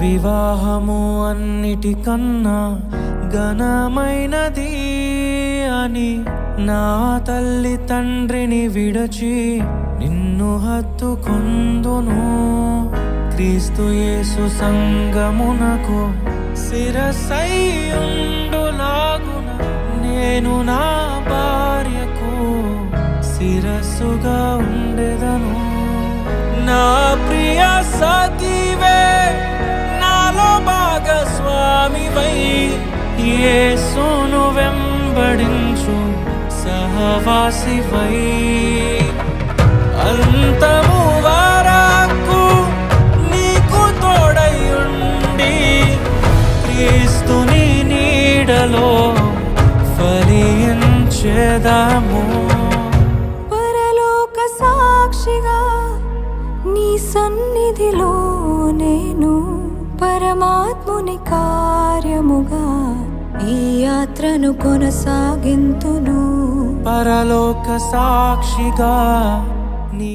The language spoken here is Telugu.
వివాహము అన్నిటికన్నా ఘనమైనది అని నా తల్లి తండ్రిని విడచి నిన్ను హత్తుకొందును. క్రీస్తు యేసు సంగమునకు శిరస్సైయుండులాగున నేను నా భార్యకు శిరస్సుగా ఉండెదను. నా ప్రియ సఖివే నాలో భాగస్వామివై యేసును వెంబడించు సహవాసివై అంతము వరకు నీకు తోడయుండి క్రీస్తుని నీడలో ఫలించెదము. పరలోక సాక్షిగా నీ సన్నిధిలో నేను పరమాత్ముని కార్యముగా ఈ యాత్రను కొనసాగింతును. పరలోక సాక్షిగా నీ